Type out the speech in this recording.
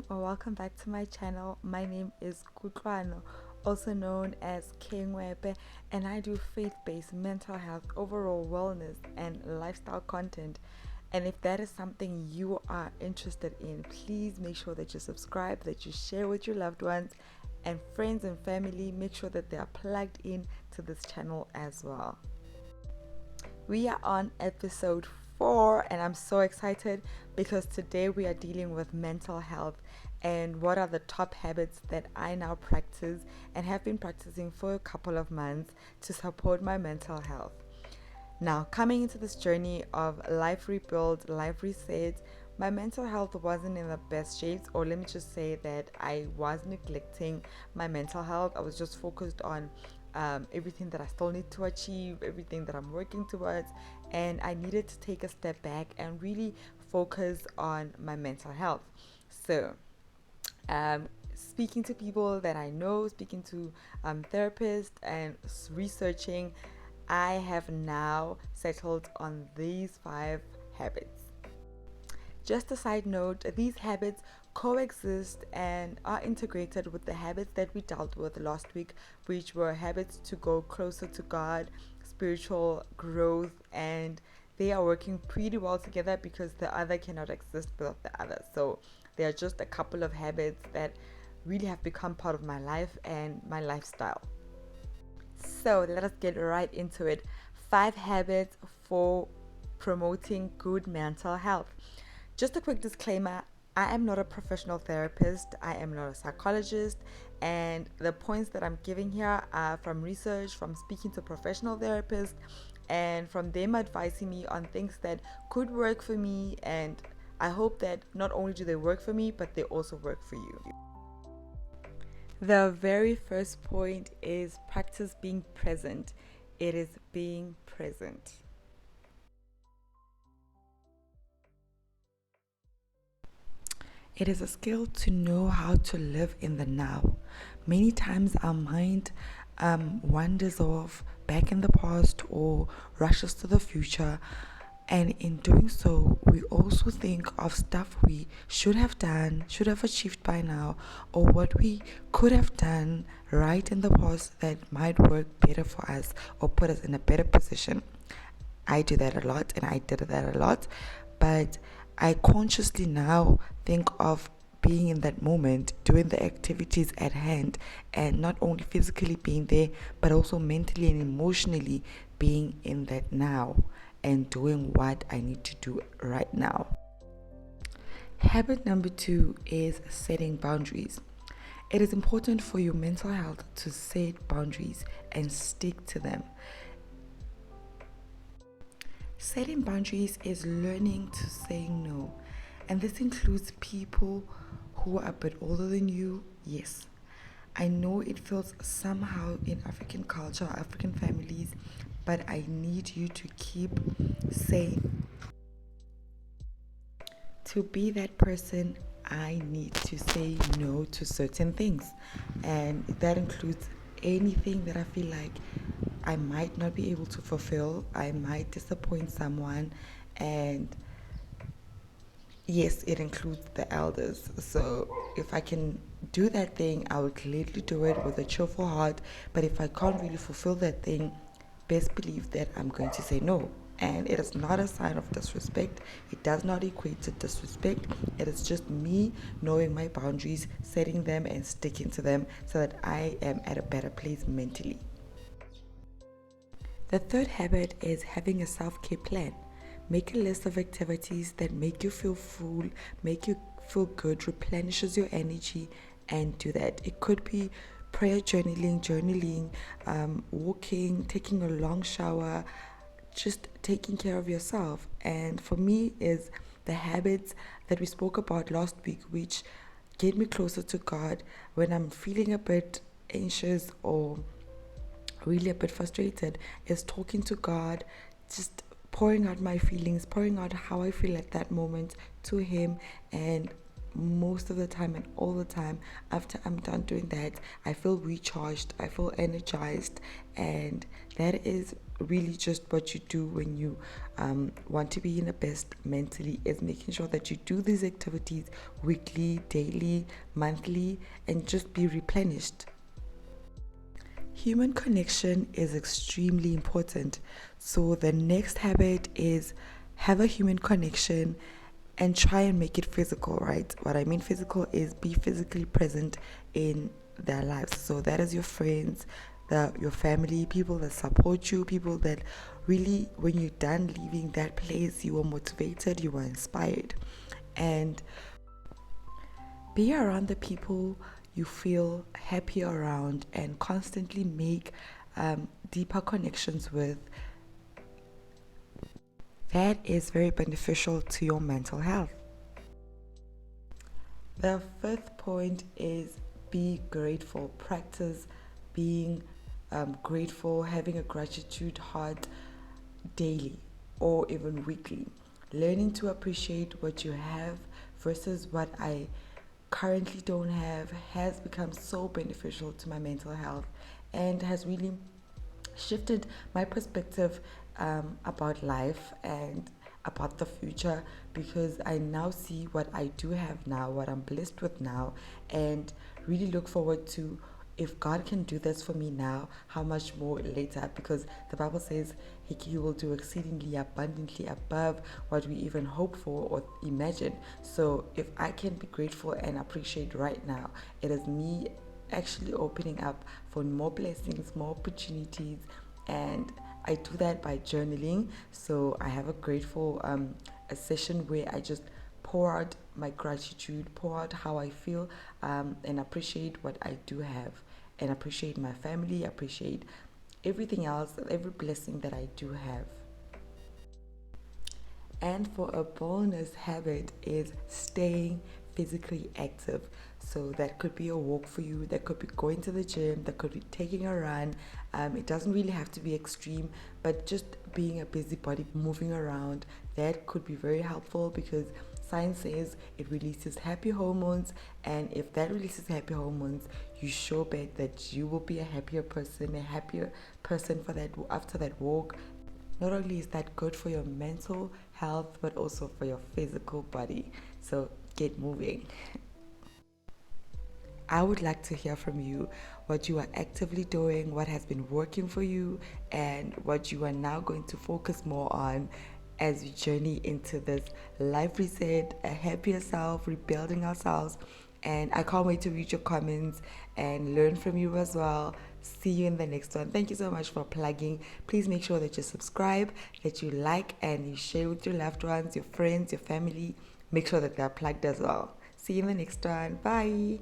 welcome back to my channel. My name is Kutlwano, also known as King Wepe, and I do faith-based mental health, overall wellness, and lifestyle content. And if that is something you are interested in, please make sure that you subscribe, that you share with your loved ones and friends and family. Make sure that they are plugged in to this channel as well. We are on episode 4 and I'm so excited because today we are dealing with mental health and what are the top habits that I now practice and have been practicing for a couple of months to support my mental health. Now, coming into this journey of life rebuild, life reset, my mental health wasn't in the best shapes, or let me just say that I was neglecting my mental health. I was just focused on everything that I still need to achieve, everything that I'm working towards, and I needed to take a step back and really focus on my mental health. So, speaking to people that I know, speaking to therapists, and researching, I have now settled on these 5 habits. Just a side note, these habits coexist and are integrated with the habits that we dealt with last week, which were habits to go closer to God, spiritual growth, and they are working pretty well together because the other cannot exist without the other. So they are just a couple of habits that really have become part of my life and my lifestyle. So let us get right into it. 5 habits for promoting good mental health. Just a quick disclaimer, I am not a professional therapist, I am not a psychologist, and the points that I'm giving here are from research, from speaking to professional therapists, and from them advising me on things that could work for me. And I hope that not only do they work for me, but they also work for you. The very first point is practice being present. It is being present. It is a skill to know how to live in the now. Many times our mind wanders off back in the past or rushes to the future. And in doing so, we also think of stuff we should have done, should have achieved by now, or what we could have done right in the past that might work better for us or put us in a better position. I do that a lot and I did that a lot, but I consciously now think of being in that moment, doing the activities at hand, and not only physically being there, but also mentally and emotionally being in that now and doing what I need to do right now. Habit number 2 is setting boundaries. It is important for your mental health to set boundaries and stick to them. Setting boundaries is learning to say no, and this includes people who are a bit older than you. Yes, I know it feels somehow in African culture, African families, but I need you to keep saying, to be that person, I need to say no to certain things, and that includes anything that I feel like I might not be able to fulfill. I might disappoint someone, and yes, it includes the elders. So if I can do that thing, I will gladly do it with a cheerful heart. But if I can't really fulfill that thing, best believe that I'm going to say no. And it is not a sign of disrespect. It does not equate to disrespect. It is just me knowing my boundaries, setting them and sticking to them so that I am at a better place mentally. The third habit is having a self-care plan. Make a list of activities that make you feel full, make you feel good, replenishes your energy, and do that. It could be prayer, journaling, walking, taking a long shower, just taking care of yourself. And for me is the habits that we spoke about last week, which get me closer to God when I'm feeling a bit anxious or really a bit frustrated, is talking to God, just pouring out my feelings, pouring out how I feel at that moment to Him. And most of the time and all the time, after I'm done doing that, I feel recharged, I feel energized, and that is really just what you do when you want to be in the best mentally, is making sure that you do these activities weekly, daily, monthly, and just be replenished. Human connection is extremely important. So the next habit is have a human connection and try and make it physical, right? What I mean physical is be physically present in their lives. So that is your friends, your family, people that support you, people that really, when you're done leaving that place, you are motivated, you are inspired. And be around the people you feel happy around and constantly make deeper connections with. That is very beneficial to your mental health. The fifth point is be grateful. Practice being grateful, having a gratitude heart daily or even weekly. Learning to appreciate what you have versus what I currently don't have has become so beneficial to my mental health and has really shifted my perspective about life and about the future, because I now see what I do have now, what I'm blessed with now, and really look forward to, if God can do this for me now, how much more later, because the Bible says he will do exceedingly abundantly above what we even hope for or imagine. So if I can be grateful and appreciate right now, it is me actually opening up for more blessings, more opportunities, and I do that by journaling. So I have a grateful a session where I just pour out my gratitude, pour out how I feel, and appreciate what I do have, and appreciate my family, appreciate everything else, every blessing that I do have. And for a bonus habit is staying physically active. So that could be a walk for you, that could be going to the gym, that could be taking a run. It doesn't really have to be extreme, but just being a busybody, moving around, that could be very helpful, because science says it releases happy hormones, and if that releases happy hormones, you sure bet that you will be a happier person for that after that walk. Not only is that good for your mental health, but also for your physical body. So get moving. I would like to hear from you what you are actively doing, what has been working for you, and what you are now going to focus more on as we journey into this life reset, a happier self, rebuilding ourselves. And I can't wait to read your comments and learn from you as well. See you in the next one. Thank you so much for plugging. Please make sure that you subscribe, that you like, and you share with your loved ones, your friends, your family. Make sure that they're plugged as well. See you in the next one. Bye.